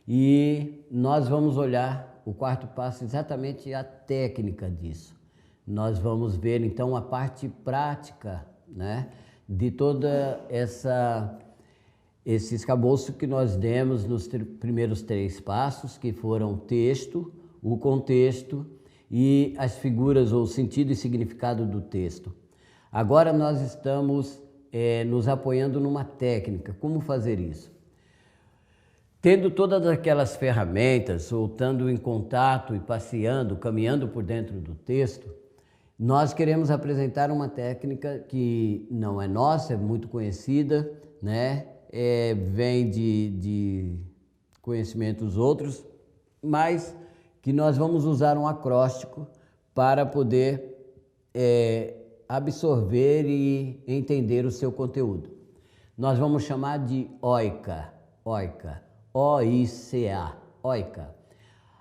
E nós vamos olhar o quarto passo, exatamente a técnica disso. Nós vamos ver então a parte prática, né, de toda esse escabouço que nós demos nos primeiros 3 passos, que foram o texto, o contexto e as figuras ou sentido e significado do texto. Agora nós estamos nos apoiando numa técnica. Como fazer isso? Tendo todas aquelas ferramentas, ou estando em contato e passeando, caminhando por dentro do texto, nós queremos apresentar uma técnica que não é nossa, é muito conhecida, né? Vem de conhecimentos outros, mas que nós vamos usar um acróstico para poder absorver e entender o seu conteúdo. Nós vamos chamar de oika, O-I-C-A, oika.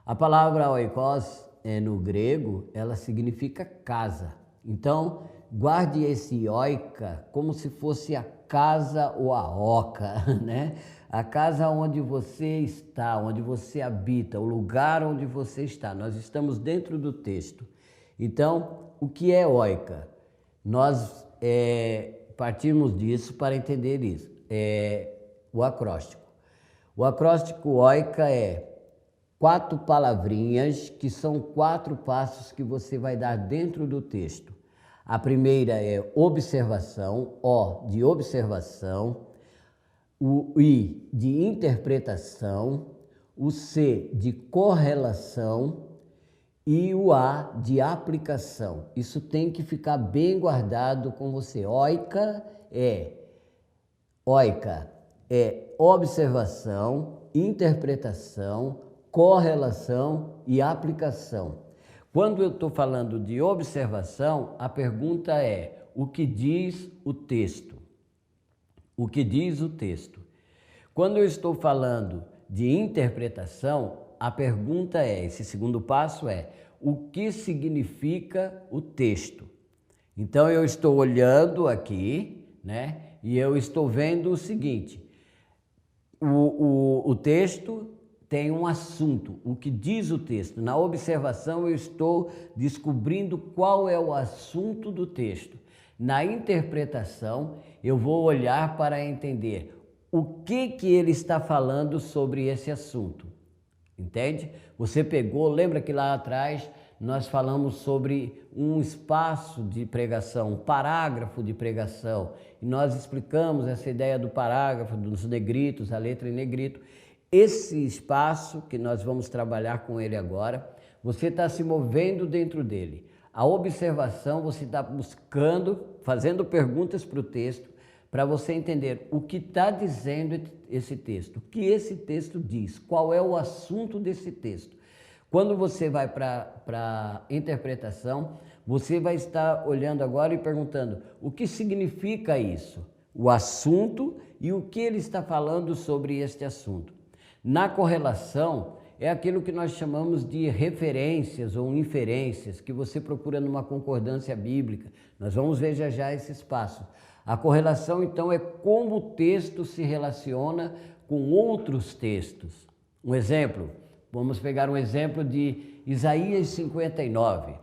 A palavra oikos, no grego, ela significa casa. Então, guarde esse oika como se fosse a casa ou a oca, né? A casa onde você está, onde você habita, o lugar onde você está. Nós estamos dentro do texto. Então, o que é oika? Nós partimos disso para entender isso. O acróstico. O acróstico oika é 4 palavrinhas que são 4 passos que você vai dar dentro do texto. A primeira é observação, O de observação, o I de interpretação, o C de correlação e o A de aplicação. Isso tem que ficar bem guardado com você. Oika é observação, interpretação, correlação e aplicação. Quando eu estou falando de observação, a pergunta é: o que diz o texto? O que diz o texto? Quando eu estou falando de interpretação, a pergunta é, esse segundo passo é: o que significa o texto? Então eu estou olhando aqui, né, e eu estou vendo o seguinte: o texto tem um assunto, o que diz o texto. Na observação eu estou descobrindo qual é o assunto do texto. Na interpretação eu vou olhar para entender o que ele está falando sobre esse assunto. Entende? Você pegou, lembra que lá atrás nós falamos sobre um espaço de pregação, um parágrafo de pregação, e nós explicamos essa ideia do parágrafo, dos negritos, a letra em negrito. Esse espaço que nós vamos trabalhar com ele agora, você está se movendo dentro dele. A observação, você está buscando, fazendo perguntas para o texto, para você entender o que está dizendo esse texto, o que esse texto diz, qual é o assunto desse texto. Quando você vai para a interpretação, você vai estar olhando agora e perguntando o que significa isso, o assunto e o que ele está falando sobre este assunto. Na correlação, é aquilo que nós chamamos de referências ou inferências, que você procura numa concordância bíblica. Nós vamos ver já esse espaço. A correlação, então, é como o texto se relaciona com outros textos. Um exemplo, vamos pegar um exemplo de Isaías 59,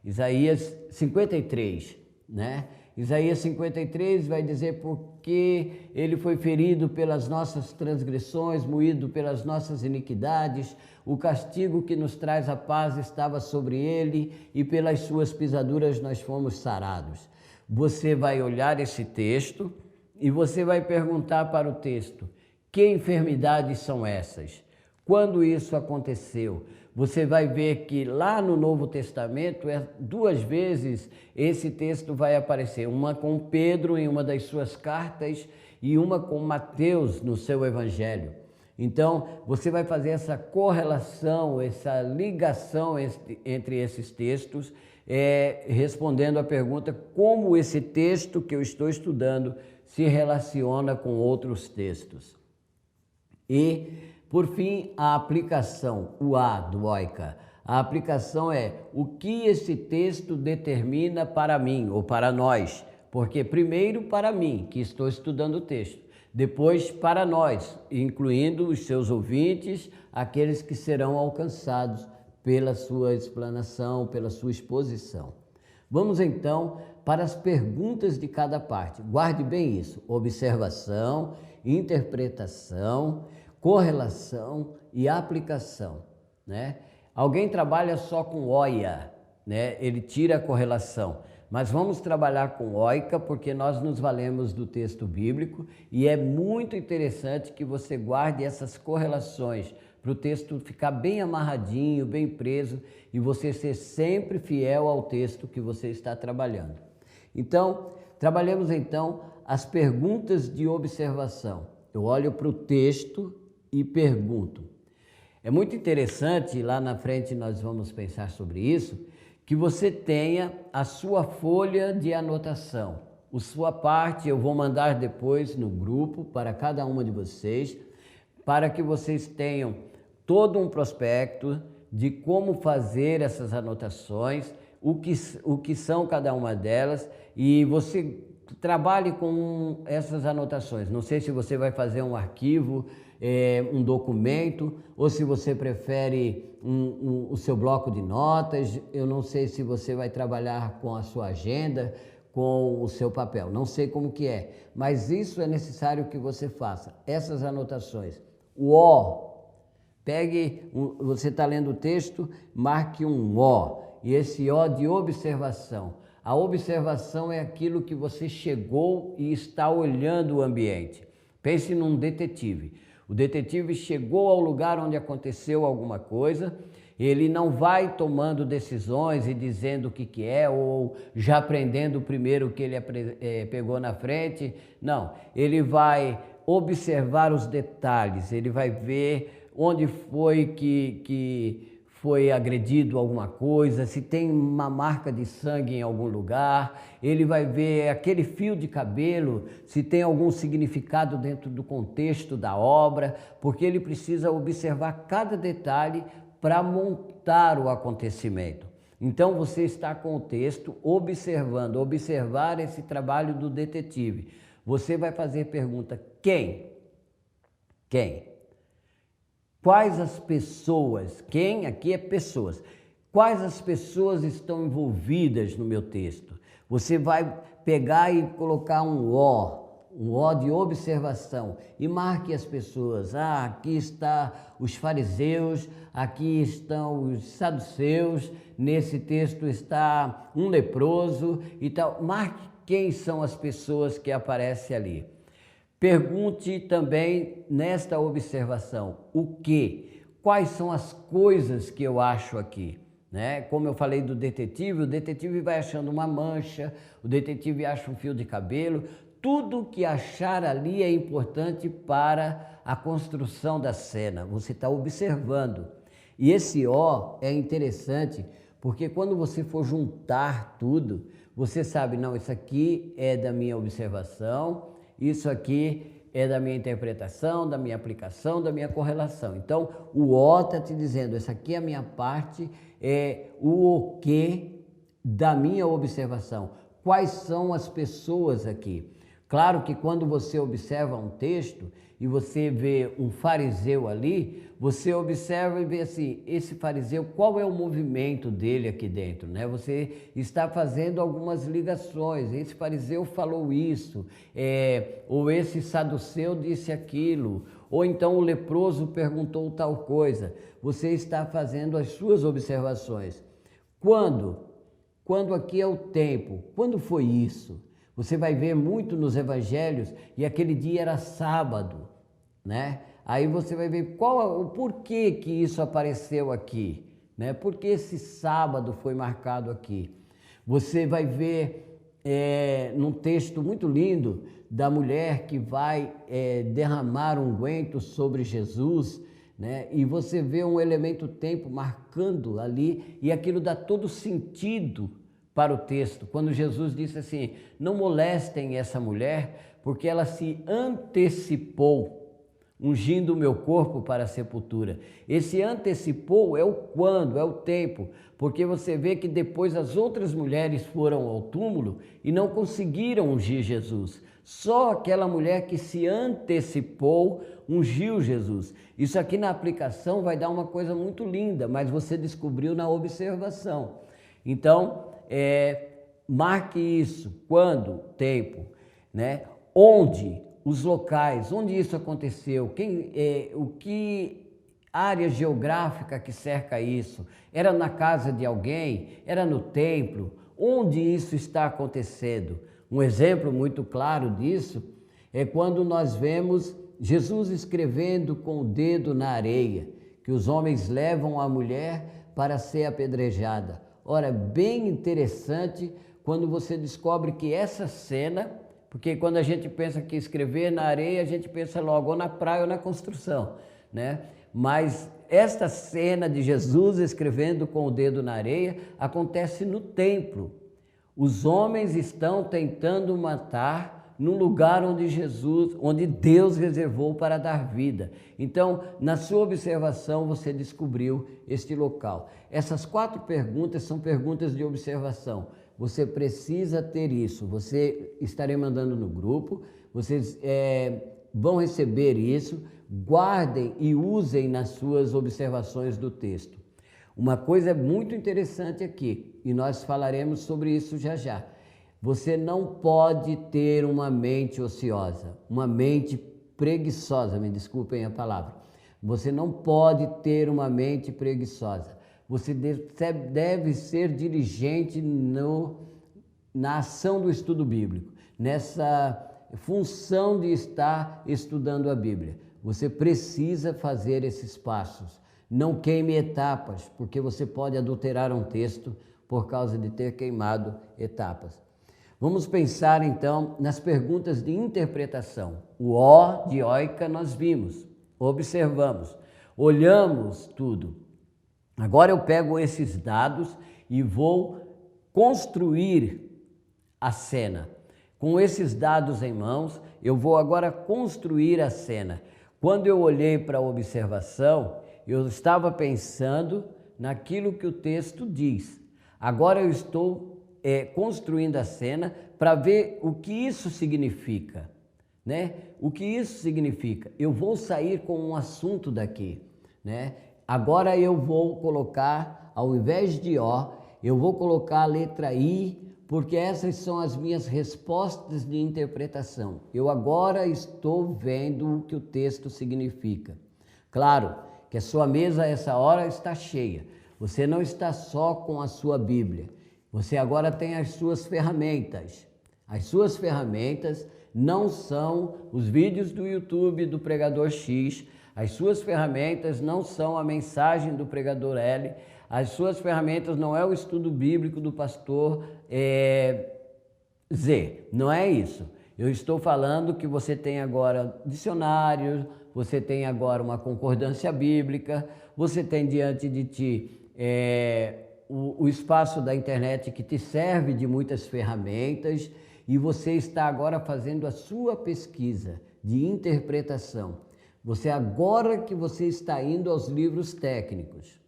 Isaías 53, né? Isaías 53 vai dizer: porque ele foi ferido pelas nossas transgressões, moído pelas nossas iniquidades, o castigo que nos traz a paz estava sobre ele, e pelas suas pisaduras nós fomos sarados. Você vai olhar esse texto e você vai perguntar para o texto: que enfermidades são essas? Quando isso aconteceu? Você vai ver que lá no Novo Testamento, 2 vezes esse texto vai aparecer, uma com Pedro em uma das suas cartas e uma com Mateus no seu evangelho. Então, você vai fazer essa correlação, essa ligação entre esses textos, respondendo a pergunta como esse texto que eu estou estudando se relaciona com outros textos. E, por fim, a aplicação, o A do oika. A aplicação é o que esse texto determina para mim ou para nós. Porque primeiro para mim, que estou estudando o texto. depois para nós, incluindo os seus ouvintes, aqueles que serão alcançados pela sua explanação, pela sua exposição. Vamos então para as perguntas de cada parte. Guarde bem isso: observação, interpretação, correlação e aplicação, né? Alguém trabalha só com oia, né? Ele tira a correlação. Mas vamos trabalhar com oica, porque nós nos valemos do texto bíblico e é muito interessante que você guarde essas correlações para o texto ficar bem amarradinho, bem preso e você ser sempre fiel ao texto que você está trabalhando. Então, trabalhemos então as perguntas de observação. Eu olho para o texto e pergunto. É muito interessante, lá na frente nós vamos pensar sobre isso, que você tenha a sua folha de anotação. A sua parte eu vou mandar depois no grupo para cada uma de vocês, para que vocês tenham todo um prospecto de como fazer essas anotações, o que são cada uma delas, e você trabalhe com essas anotações. Não sei se você vai fazer um arquivo, um documento, ou se você prefere o seu bloco de notas. Eu não sei se você vai trabalhar com a sua agenda, com o seu papel, não sei como que é, mas isso é necessário que você faça, essas anotações. O O, você está lendo o texto, marque um O, e esse O de observação. A observação é aquilo que você chegou e está olhando o ambiente. Pense num detetive. O detetive chegou ao lugar onde aconteceu alguma coisa, ele não vai tomando decisões e dizendo o que é, ou já aprendendo o primeiro que ele pegou na frente. Não, ele vai observar os detalhes, ele vai ver onde foi que foi agredido alguma coisa, se tem uma marca de sangue em algum lugar, ele vai ver aquele fio de cabelo, se tem algum significado dentro do contexto da obra, porque ele precisa observar cada detalhe para montar o acontecimento. Então você está com o texto observar esse trabalho do detetive. Você vai fazer pergunta: quem? Quem? Quais as pessoas? Quem aqui é pessoas. Quais as pessoas estão envolvidas no meu texto? Você vai pegar e colocar um O de observação, e marque as pessoas. Aqui está os fariseus, aqui estão os saduceus, nesse texto está um leproso e tal. Marque quem são as pessoas que aparecem ali. Pergunte também nesta observação o que, quais são as coisas que eu acho aqui, né? Como eu falei do detetive, o detetive vai achando uma mancha, o detetive acha um fio de cabelo. Tudo que achar ali é importante para a construção da cena. Você está observando. E esse O é interessante porque quando você for juntar tudo, você sabe, não, isso aqui é da minha observação, isso aqui é da minha interpretação, da minha aplicação, da minha correlação. Então, o O está te dizendo, essa aqui é a minha parte, é o que da minha observação. Quais são as pessoas aqui? Claro que quando você observa um texto e você vê um fariseu ali, você observa e vê assim, esse fariseu, qual é o movimento dele aqui dentro, né? Você está fazendo algumas ligações, esse fariseu falou isso, ou esse saduceu disse aquilo, ou então o leproso perguntou tal coisa. Você está fazendo as suas observações. Quando? Quando aqui é o tempo. Quando foi isso? Você vai ver muito nos evangelhos, e aquele dia era sábado, né? Aí você vai ver o porquê que isso apareceu aqui, né? Por que esse sábado foi marcado aqui? Você vai ver num texto muito lindo da mulher que vai derramar unguento sobre Jesus, né? E você vê um elemento tempo marcando ali, e aquilo dá todo sentido para o texto, quando Jesus disse assim, não molestem essa mulher, porque ela se antecipou. ungindo o meu corpo para a sepultura. Esse antecipou é o quando, é o tempo, porque você vê que depois as outras mulheres foram ao túmulo e não conseguiram ungir Jesus. Só aquela mulher que se antecipou ungiu Jesus. Isso aqui na aplicação vai dar uma coisa muito linda, mas você descobriu na observação. Então, marque isso, quando, tempo, né? Onde, os locais, onde isso aconteceu, o que área geográfica que cerca isso, era na casa de alguém, era no templo, onde isso está acontecendo. Um exemplo muito claro disso é quando nós vemos Jesus escrevendo com o dedo na areia, que os homens levam a mulher para ser apedrejada. Ora, bem interessante quando você descobre que essa cena, porque quando a gente pensa que escrever na areia, a gente pensa logo ou na praia ou na construção, né? Mas esta cena de Jesus escrevendo com o dedo na areia acontece no templo. Os homens estão tentando matar num lugar onde Deus reservou para dar vida. Então, na sua observação, você descobriu este local. Essas 4 perguntas são perguntas de observação. Você precisa ter isso. Você estarei mandando no grupo, vocês vão receber isso, guardem e usem nas suas observações do texto. Uma coisa muito interessante aqui, e nós falaremos sobre isso já já. Você não pode ter uma mente ociosa, uma mente preguiçosa, me desculpem a palavra. Você não pode ter uma mente preguiçosa. Você deve ser diligente na ação do estudo bíblico, nessa função de estar estudando a Bíblia. Você precisa fazer esses passos. Não queime etapas, porque você pode adulterar um texto por causa de ter queimado etapas. Vamos pensar então nas perguntas de interpretação. O O de oica nós vimos, observamos, olhamos tudo. Agora eu pego esses dados e vou construir a cena. Com esses dados em mãos, eu vou agora construir a cena. Quando eu olhei para a observação, eu estava pensando naquilo que o texto diz. Agora eu estou construindo a cena para ver o que isso significa, né? O que isso significa? Eu vou sair com um assunto daqui, né? Agora eu vou colocar, ao invés de O, eu vou colocar a letra I, porque essas são as minhas respostas de interpretação. Eu agora estou vendo o que o texto significa. Claro que a sua mesa a essa hora está cheia. Você não está só com a sua Bíblia. Você agora tem as suas ferramentas. As suas ferramentas não são os vídeos do YouTube do Pregador X. As suas ferramentas não são a mensagem do Pregador L. As suas ferramentas não é o estudo bíblico do pastor Z. Não é isso. Eu estou falando que você tem agora dicionários, você tem agora uma concordância bíblica, você tem diante de ti o espaço da internet que te serve de muitas ferramentas e você está agora fazendo a sua pesquisa de interpretação. Agora que você está indo aos livros técnicos.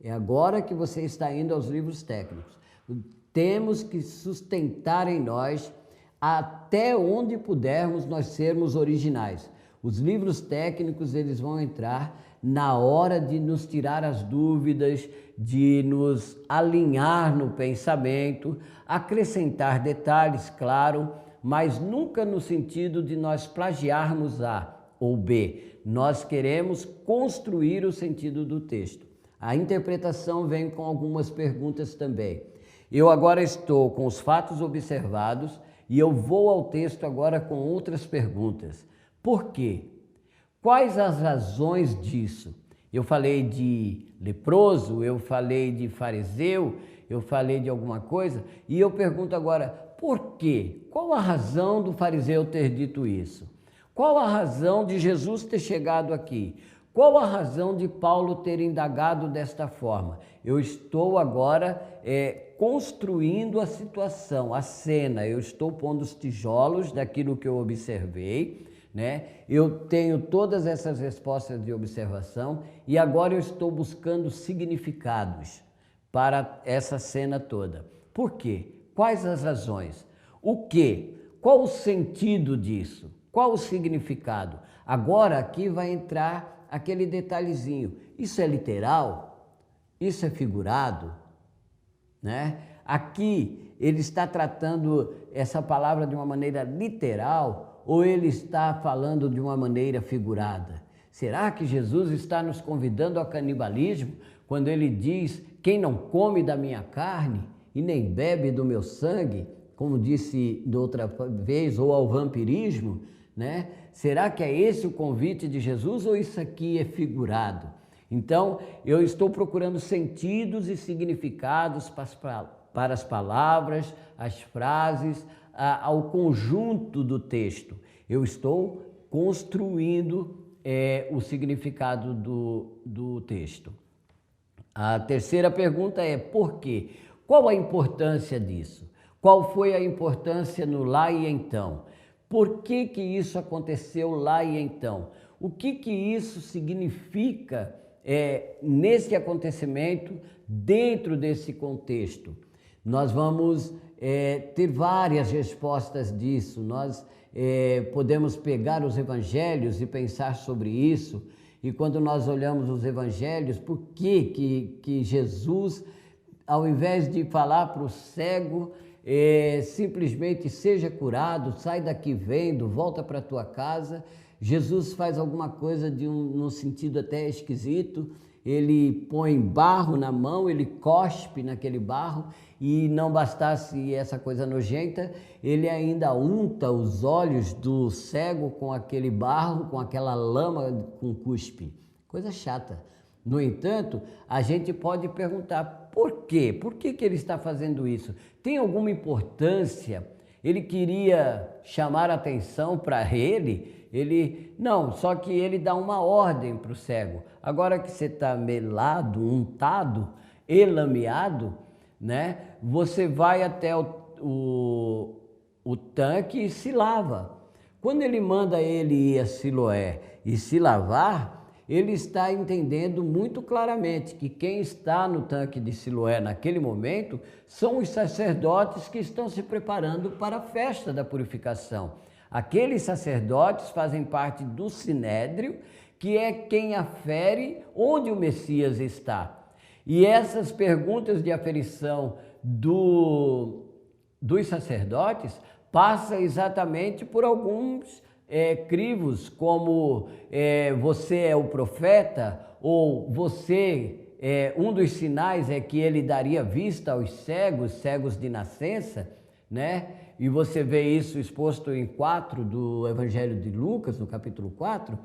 É agora que você está indo aos livros técnicos. Temos que sustentar em nós, até onde pudermos, nós sermos originais. Os livros técnicos, eles vão entrar na hora de nos tirar as dúvidas, de nos alinhar no pensamento, acrescentar detalhes, claro, mas nunca no sentido de nós plagiarmos A ou B. Nós queremos construir o sentido do texto. A interpretação vem com algumas perguntas também. Eu agora estou com os fatos observados e eu vou ao texto agora com outras perguntas. Por quê? Quais as razões disso? Eu falei de leproso, eu falei de fariseu, eu falei de alguma coisa e eu pergunto agora, por quê? Qual a razão do fariseu ter dito isso? Qual a razão de Jesus ter chegado aqui? Qual a razão de Paulo ter indagado desta forma? Eu estou agora construindo a situação, a cena, eu estou pondo os tijolos daquilo que eu observei, né? Eu tenho todas essas respostas de observação e agora eu estou buscando significados para essa cena toda. Por quê? Quais as razões? O quê? Qual o sentido disso? Qual o significado? Agora aqui vai entrar aquele detalhezinho. Isso é literal? Isso é figurado? Né? Aqui ele está tratando essa palavra de uma maneira literal ou ele está falando de uma maneira figurada? Será que Jesus está nos convidando ao canibalismo quando ele diz: quem não come da minha carne e nem bebe do meu sangue, como disse de outra vez, ou ao vampirismo, né? Será que é esse o convite de Jesus ou isso aqui é figurado? Então, eu estou procurando sentidos e significados para as palavras, as frases, ao conjunto do texto. Eu estou construindo o significado do texto. A terceira pergunta é: por quê? Qual a importância disso? Qual foi a importância no lá e então? Por que que isso aconteceu lá e então? O que que isso significa nesse acontecimento, dentro desse contexto? Nós vamos ter várias respostas disso. Nós podemos pegar os evangelhos e pensar sobre isso. E quando nós olhamos os evangelhos, por que Jesus, ao invés de falar para o cego, simplesmente seja curado, sai daqui vendo, volta para a tua casa, Jesus faz alguma coisa num sentido até esquisito. Ele põe barro na mão, ele cospe naquele barro e não bastasse essa coisa nojenta, ele ainda unta os olhos do cego com aquele barro, com aquela lama com cuspe. Coisa chata. No entanto, a gente pode perguntar por quê? Por que ele está fazendo isso? Tem alguma importância? Ele queria chamar atenção para ele? Não, só que ele dá uma ordem para o cego. Agora que você está melado, untado, elameado, né? Você vai até o tanque e se lava. Quando ele manda ele ir a Siloé e se lavar, ele está entendendo muito claramente que quem está no tanque de Siloé naquele momento são os sacerdotes que estão se preparando para a festa da purificação. Aqueles sacerdotes fazem parte do Sinédrio, que é quem afere onde o Messias está. E essas perguntas de aferição dos sacerdotes passam exatamente por alguns crivos, como você é o profeta, ou você, um dos sinais é que ele daria vista aos cegos de nascença, né? E você vê isso exposto em 4 do Evangelho de Lucas, no capítulo 4,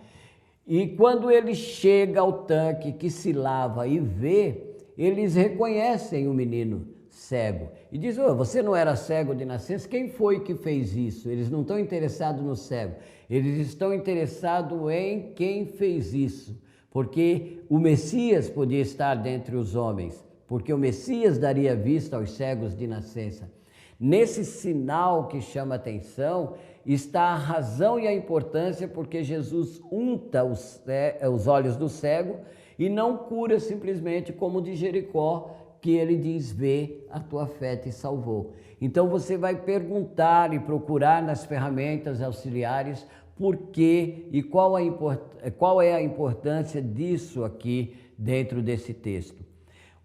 e quando ele chega ao tanque que se lava e vê, eles reconhecem o menino cego e diz: você não era cego de nascença? Quem foi que fez isso? Eles não estão interessados no cego, eles estão interessados em quem fez isso, porque o Messias podia estar dentre os homens, porque o Messias daria vista aos cegos de nascença. Nesse sinal que chama atenção está a razão e a importância, porque Jesus unta os olhos do cego e não cura simplesmente como de Jericó, que ele diz: vê, a tua fé te salvou. Então você vai perguntar e procurar nas ferramentas auxiliares por quê e qual é a importância disso aqui dentro desse texto.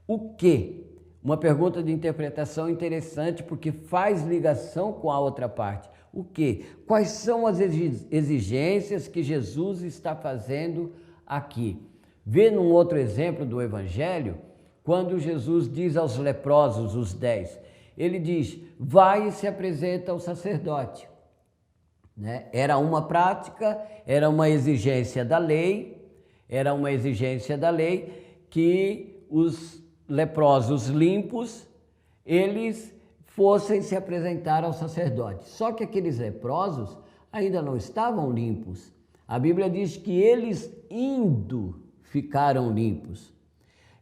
O quê? Uma pergunta de interpretação interessante, porque faz ligação com a outra parte. O quê? Quais são as exigências que Jesus está fazendo aqui? Vê num outro exemplo do Evangelho, quando Jesus diz aos leprosos, os 10, ele diz: vai e se apresenta ao sacerdote. Né? Era uma prática, era uma exigência da lei, que os leprosos limpos, eles fossem se apresentar ao sacerdote. Só que aqueles leprosos ainda não estavam limpos. A Bíblia diz que eles indo ficaram limpos.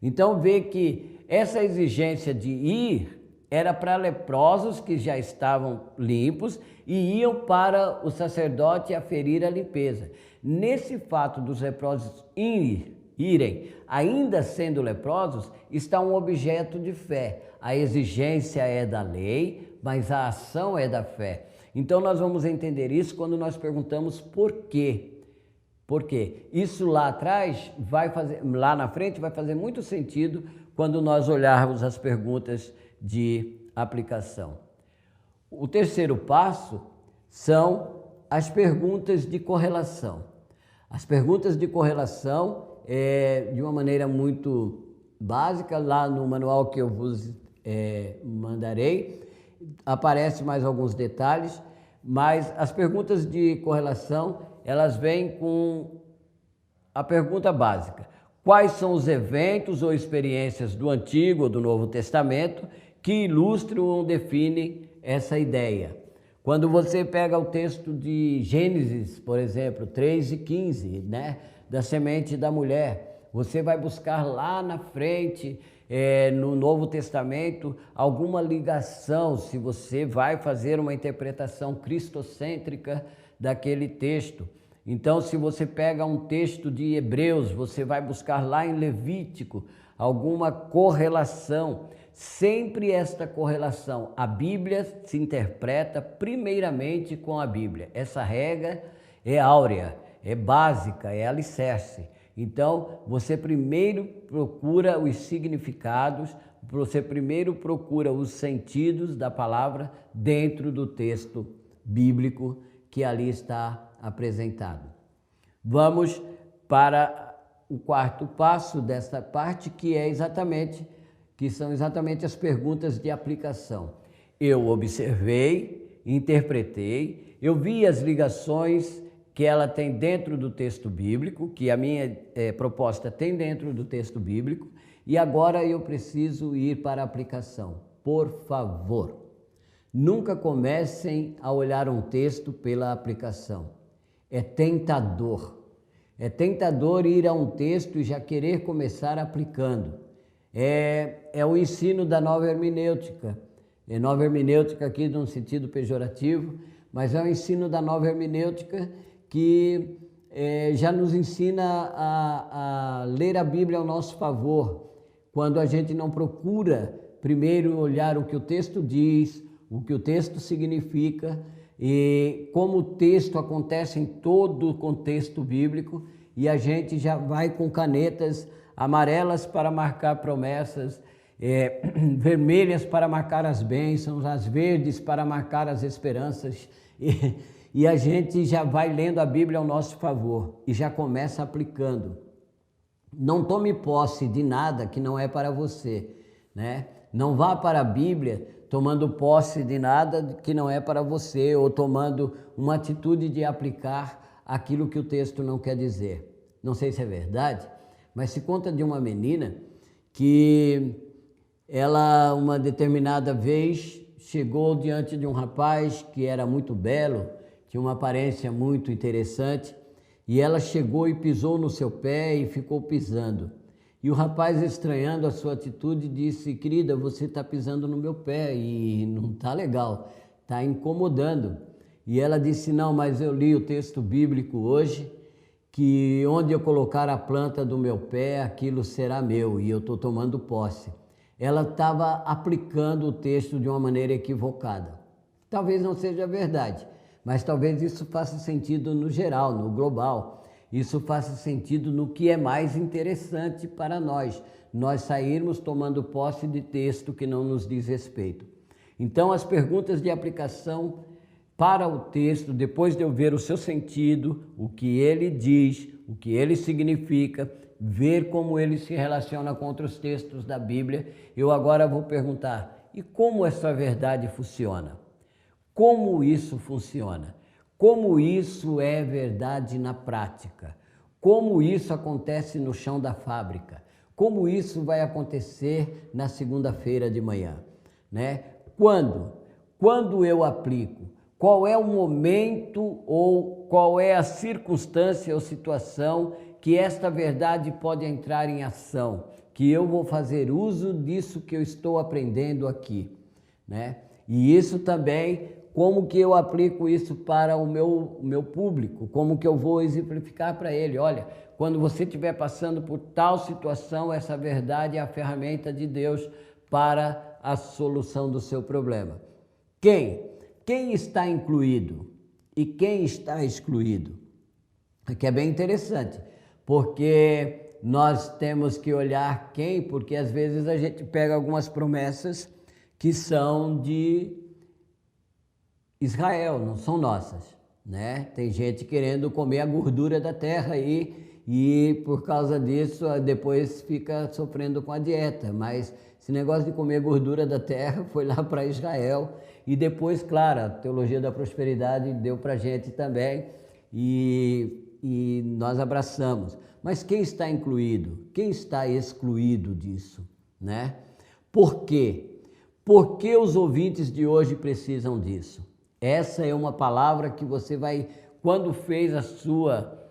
Então vê que essa exigência de ir era para leprosos que já estavam limpos e iam para o sacerdote aferir a limpeza. Nesse fato dos leprosos irem, ainda sendo leprosos, está um objeto de fé. A exigência é da lei, mas a ação é da fé. Então nós vamos entender isso quando nós perguntamos por quê. Porque isso lá atrás lá na frente vai fazer muito sentido quando nós olharmos as perguntas de aplicação. O terceiro passo são as perguntas de correlação. As perguntas de correlação, de uma maneira muito básica, lá no manual que eu vos mandarei, aparece mais alguns detalhes, mas as perguntas de correlação, elas vêm com a pergunta básica: quais são os eventos ou experiências do Antigo ou do Novo Testamento que ilustram ou definem essa ideia? Quando você pega o texto de Gênesis, por exemplo, 3:15, né, da semente da mulher, você vai buscar lá na frente, no Novo Testamento, alguma ligação, se você vai fazer uma interpretação cristocêntrica daquele texto. Então, se você pega um texto de Hebreus, você vai buscar lá em Levítico alguma correlação. Sempre esta correlação. A Bíblia se interpreta primeiramente com a Bíblia. Essa regra é áurea, é básica, é alicerce. Então, você primeiro procura os significados, você primeiro procura os sentidos da palavra dentro do texto bíblico que ali está apresentado. Vamos para o quarto passo desta parte, que são exatamente as perguntas de aplicação. Eu observei, interpretei, eu vi as ligações que ela tem dentro do texto bíblico, que a minha proposta tem dentro do texto bíblico, e agora eu preciso ir para a aplicação. Por favor, nunca comecem a olhar um texto pela aplicação. É tentador. É tentador ir a um texto e já querer começar aplicando. É o ensino da nova hermenêutica. É nova hermenêutica aqui num sentido pejorativo, mas é o ensino da nova hermenêutica que já nos ensina a ler a Bíblia ao nosso favor, quando a gente não procura primeiro olhar o que o texto diz, o que o texto significa e como o texto acontece em todo o contexto bíblico, e a gente já vai com canetas amarelas para marcar promessas, vermelhas para marcar as bênçãos, as verdes para marcar as esperanças, e a gente já vai lendo a Bíblia ao nosso favor e já começa aplicando. Não tome posse de nada que não é para você, né? Não vá para a Bíblia tomando posse de nada que não é para você, ou tomando uma atitude de aplicar aquilo que o texto não quer dizer. Não sei se é verdade, mas se conta de uma menina que ela, uma determinada vez, chegou diante de um rapaz que era muito belo, tinha uma aparência muito interessante, e ela chegou e pisou no seu pé e ficou pisando. E o rapaz, estranhando a sua atitude, disse: querida, você está pisando no meu pé e não está legal, está incomodando. E ela disse: não, mas eu li o texto bíblico hoje, que onde eu colocar a planta do meu pé, aquilo será meu, e eu estou tomando posse. Ela estava aplicando o texto de uma maneira equivocada. Talvez não seja verdade, mas talvez isso faça sentido no geral, no global. Isso faça sentido no que é mais interessante para nós sairmos tomando posse de texto que não nos diz respeito. Então, as perguntas de aplicação para o texto, depois de eu ver o seu sentido, o que ele diz, o que ele significa, ver como ele se relaciona com outros textos da Bíblia, eu agora vou perguntar: e como essa verdade funciona? Como isso funciona? Como isso é verdade na prática? Como isso acontece no chão da fábrica? Como isso vai acontecer na segunda-feira de manhã, né? Quando eu aplico? Qual é o momento ou qual é a circunstância ou situação que esta verdade pode entrar em ação, que eu vou fazer uso disso que eu estou aprendendo aqui? né? E isso também, como que eu aplico isso para o meu público? Como que eu vou exemplificar para ele? Olha, quando você estiver passando por tal situação, essa verdade é a ferramenta de Deus para a solução do seu problema. Quem está incluído e quem está excluído? Que é bem interessante, porque nós temos que olhar quem, porque às vezes a gente pega algumas promessas que são de Israel, não são nossas, né? Tem gente querendo comer a gordura da terra aí e por causa disso depois fica sofrendo com a dieta, mas esse negócio de comer gordura da terra foi lá para Israel e depois, claro, a teologia da prosperidade deu para a gente também e nós abraçamos. Mas quem está incluído? Quem está excluído disso, né? Por quê? Por que os ouvintes de hoje precisam disso? Essa é uma palavra que você vai, quando fez a sua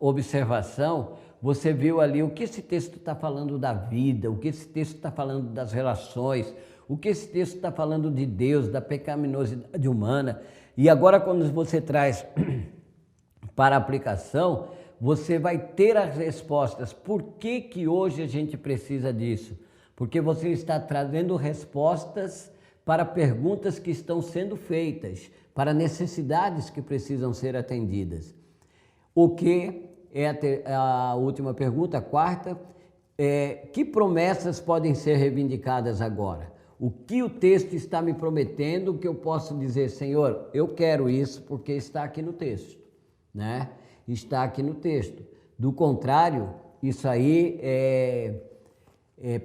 observação, você viu ali o que esse texto está falando da vida, o que esse texto está falando das relações, o que esse texto está falando de Deus, da pecaminosidade humana. E agora quando você traz para a aplicação, você vai ter as respostas. Por que que hoje a gente precisa disso? Porque você está trazendo respostas para perguntas que estão sendo feitas, para necessidades que precisam ser atendidas. O que é a última pergunta, a quarta, que promessas podem ser reivindicadas agora? O que o texto está me prometendo que eu posso dizer, Senhor, eu quero isso porque está aqui no texto, né? Está aqui no texto. Do contrário, isso aí é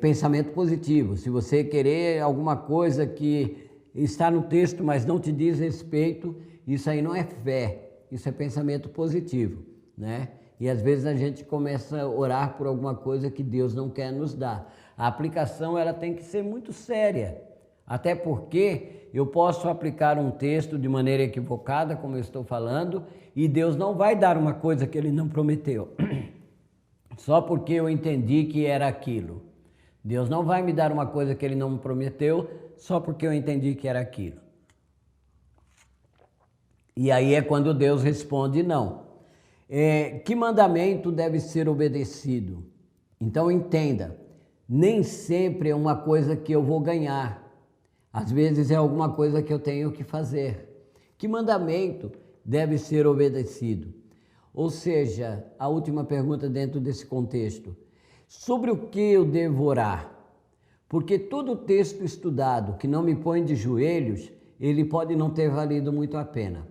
pensamento positivo. Se você querer alguma coisa que está no texto, mas não te diz respeito, isso aí não é fé, isso é pensamento positivo, né? E às vezes a gente começa a orar por alguma coisa que Deus não quer nos dar. A aplicação ela tem que ser muito séria, até porque eu posso aplicar um texto de maneira equivocada, como eu estou falando, e Deus não vai dar uma coisa que Ele não prometeu, só porque eu entendi que era aquilo. Deus não vai me dar uma coisa que Ele não me prometeu, só porque eu entendi que era aquilo. E aí é quando Deus responde não. Que mandamento deve ser obedecido? Então entenda, nem sempre é uma coisa que eu vou ganhar. Às vezes é alguma coisa que eu tenho que fazer. Que mandamento deve ser obedecido? Ou seja, a última pergunta dentro desse contexto. Sobre o que eu devo orar? Porque todo texto estudado que não me põe de joelhos, ele pode não ter valido muito a pena.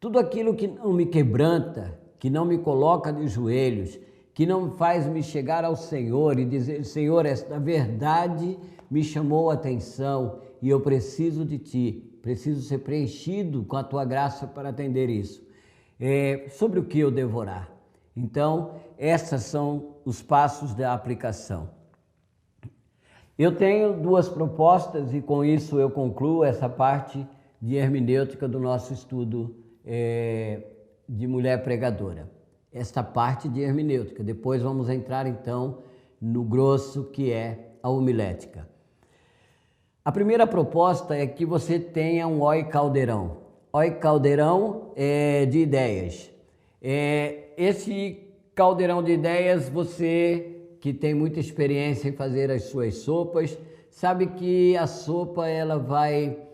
Tudo aquilo que não me quebranta, que não me coloca de joelhos, que não faz me chegar ao Senhor e dizer, Senhor, esta verdade me chamou a atenção e eu preciso de Ti, preciso ser preenchido com a Tua graça para atender isso. Sobre o que eu devo orar? Então, esses são os passos da aplicação. Eu tenho duas propostas e com isso eu concluo essa parte de hermenêutica do nosso estudo de mulher pregadora. Esta parte de hermenêutica. Depois vamos entrar então no grosso que é a homilética. A primeira proposta é que você tenha um oi caldeirão. Oi caldeirão de ideias. Esse caldeirão de ideias, você que tem muita experiência em fazer as suas sopas, sabe que a sopa ela vai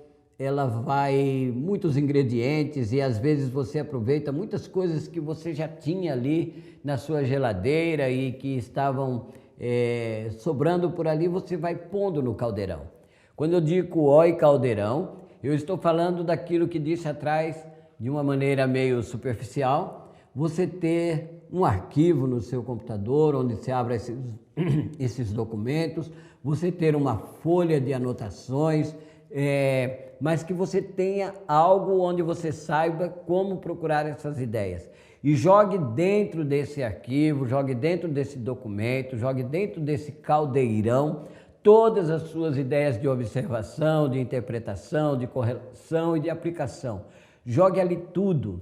muitos ingredientes e às vezes você aproveita muitas coisas que você já tinha ali na sua geladeira e que estavam sobrando por ali, você vai pondo no caldeirão. Quando eu digo oi caldeirão, eu estou falando daquilo que disse atrás de uma maneira meio superficial, você ter um arquivo no seu computador onde você abre esses documentos, você ter uma folha de anotações, mas que você tenha algo onde você saiba como procurar essas ideias. E jogue dentro desse arquivo, jogue dentro desse documento, jogue dentro desse caldeirão todas as suas ideias de observação, de interpretação, de correlação e de aplicação. Jogue ali tudo,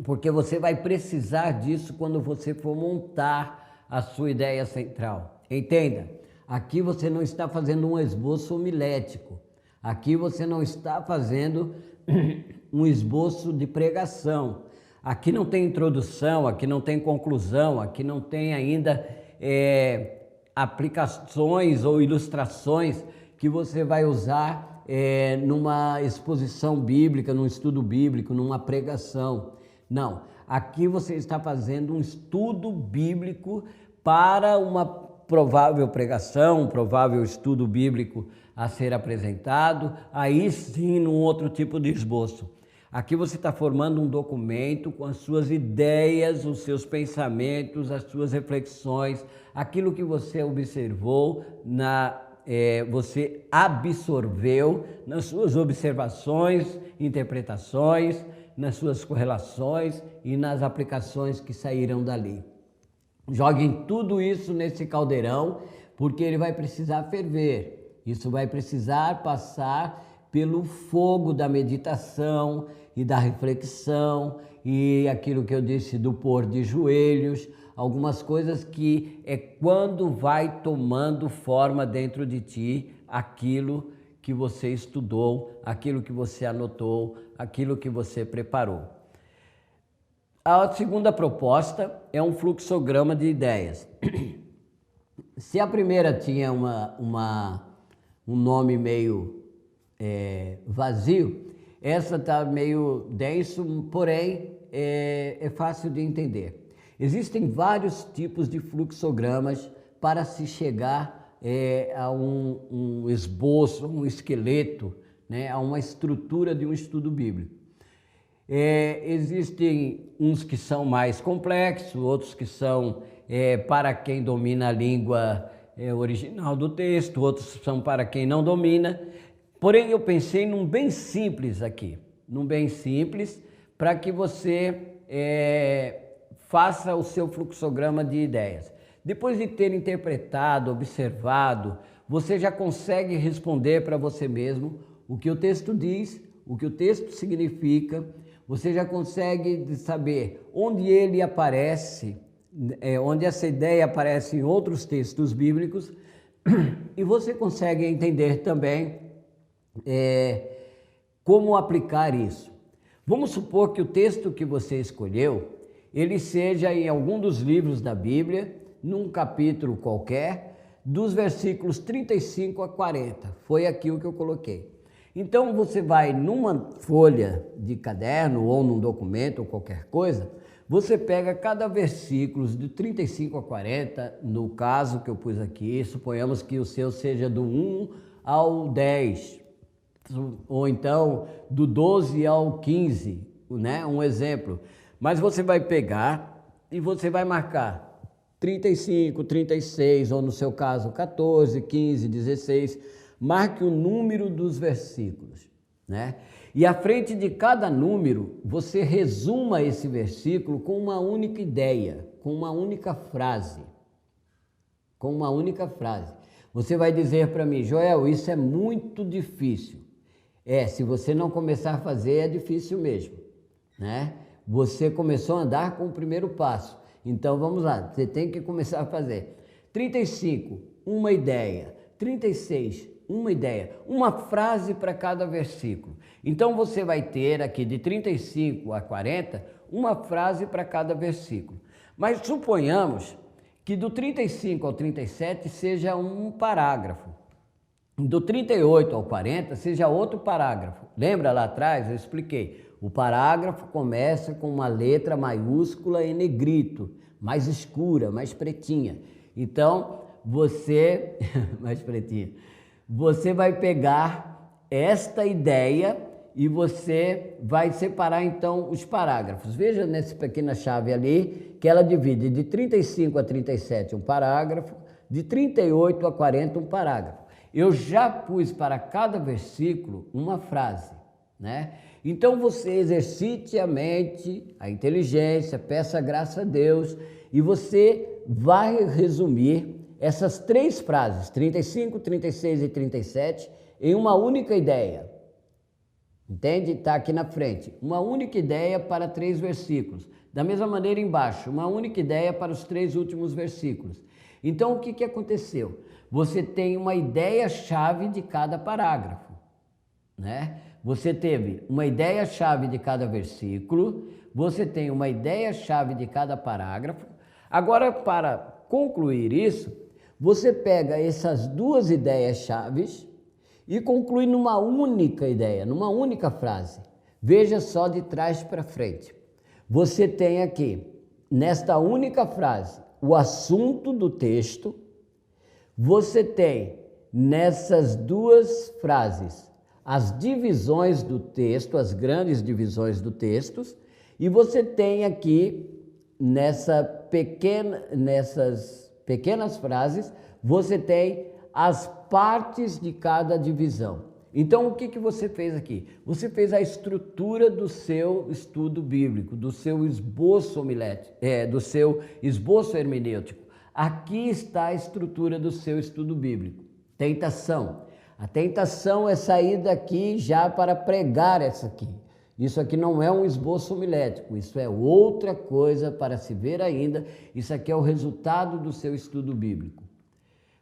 porque você vai precisar disso quando você for montar a sua ideia central. Entenda, Aqui você não está fazendo um esboço homilético. Aqui você não está fazendo um esboço de pregação. Aqui não tem introdução, aqui não tem conclusão, aqui não tem ainda aplicações ou ilustrações que você vai usar numa exposição bíblica, num estudo bíblico, numa pregação. Não, aqui você está fazendo um estudo bíblico para uma provável pregação, um provável estudo bíblico a ser apresentado, aí sim num outro tipo de esboço. Aqui você está formando um documento com as suas ideias, os seus pensamentos, as suas reflexões, aquilo que você observou, você absorveu nas suas observações, interpretações, nas suas correlações e nas aplicações que saíram dali. Joguem tudo isso nesse caldeirão, porque ele vai precisar ferver. Isso vai precisar passar pelo fogo da meditação e da reflexão e aquilo que eu disse do pôr de joelhos, algumas coisas que é quando vai tomando forma dentro de ti aquilo que você estudou, aquilo que você anotou, aquilo que você preparou. A segunda proposta é um fluxograma de ideias. Se a primeira tinha um nome meio vazio, essa está meio denso, porém é fácil de entender. Existem vários tipos de fluxogramas para se chegar a um esboço, um esqueleto, né, a uma estrutura de um estudo bíblico. Existem uns que são mais complexos, outros que são para quem domina a língua original do texto, outros são para quem não domina. Porém, eu pensei num bem simples aqui, num bem simples, para que você faça o seu fluxograma de ideias. Depois de ter interpretado, observado, você já consegue responder para você mesmo o que o texto diz, o que o texto significa, você já consegue saber onde ele aparece, onde essa ideia aparece em outros textos bíblicos, e você consegue entender também como aplicar isso. Vamos supor que o texto que você escolheu, ele seja em algum dos livros da Bíblia, num capítulo qualquer, dos versículos 35 a 40. Foi aqui o que eu coloquei. Então você vai numa folha de caderno ou num documento ou qualquer coisa, você pega cada versículo de 35 a 40, no caso que eu pus aqui, suponhamos que o seu seja do 1 ao 10, ou então do 12 ao 15, né? Um exemplo. Mas você vai pegar e você vai marcar 35, 36, ou no seu caso 14, 15, 16, marque o número dos versículos, né? E à frente de cada número, você resuma esse versículo com uma única ideia, com uma única frase. Com uma única frase. Você vai dizer para mim, Joel, isso é muito difícil. Se você não começar a fazer, é difícil mesmo, né? Você começou a andar com o primeiro passo. Então vamos lá, você tem que começar a fazer. 35, uma ideia. 36, uma ideia. Uma frase para cada versículo. Então você vai ter aqui de 35 a 40, uma frase para cada versículo. Mas suponhamos que do 35 ao 37 seja um parágrafo. Do 38 ao 40 seja outro parágrafo. Lembra lá atrás? Eu expliquei. O parágrafo começa com uma letra maiúscula em negrito, mais escura, mais pretinha. Então, você... mais pretinha. Você vai pegar esta ideia e você vai separar, então, os parágrafos. Veja nessa pequena chave ali, que ela divide de 35 a 37 um parágrafo, de 38 a 40 um parágrafo. Eu já pus para cada versículo uma frase, né? Então você exercite a mente, a inteligência, peça graça a Deus e você vai resumir essas três frases, 35, 36 e 37, em uma única ideia. Entende? Está aqui na frente. Uma única ideia para 3 versículos. Da mesma maneira embaixo, uma única ideia para os 3 últimos versículos. Então, o que aconteceu? Você tem uma ideia-chave de cada parágrafo, né? Você teve uma ideia-chave de cada versículo, você tem uma ideia-chave de cada parágrafo. Agora, para concluir isso, você pega essas duas ideias-chaves e conclui numa única ideia, numa única frase. Veja só de trás para frente. Você tem aqui, nesta única frase, o assunto do texto. Você tem nessas duas frases as divisões do texto, as grandes divisões do texto, e você tem aqui nessas pequenas frases, você tem as partes de cada divisão. Então, o que você fez aqui? Você fez a estrutura do seu estudo bíblico, do seu esboço homilético, do seu esboço hermenêutico. Aqui está a estrutura do seu estudo bíblico. Tentação. A tentação é sair daqui já para pregar essa aqui. Isso aqui não é um esboço homilético, isso é outra coisa para se ver ainda. Isso aqui é o resultado do seu estudo bíblico.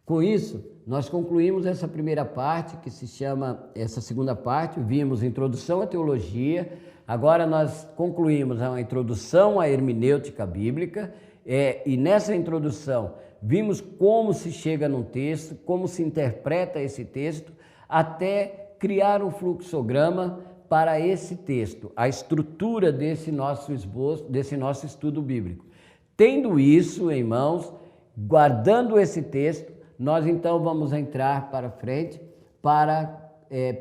Com isso, nós concluímos essa primeira parte, que se chama, essa segunda parte, vimos Introdução à Teologia, agora nós concluímos a introdução à hermenêutica bíblica, e nessa introdução vimos como se chega num texto, como se interpreta esse texto, até criar um fluxograma para esse texto, a estrutura desse nosso esboço, desse nosso estudo bíblico. Tendo isso em mãos, guardando esse texto, nós então vamos entrar para frente para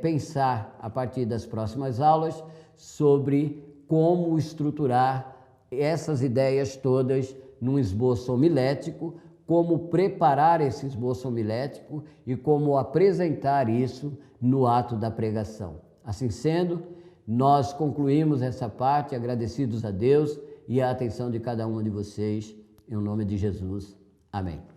pensar, a partir das próximas aulas, sobre como estruturar essas ideias todas num esboço homilético, como preparar esse esboço homilético e como apresentar isso no ato da pregação. Assim sendo, nós concluímos essa parte, agradecidos a Deus e a atenção de cada um de vocês, em nome de Jesus. Amém.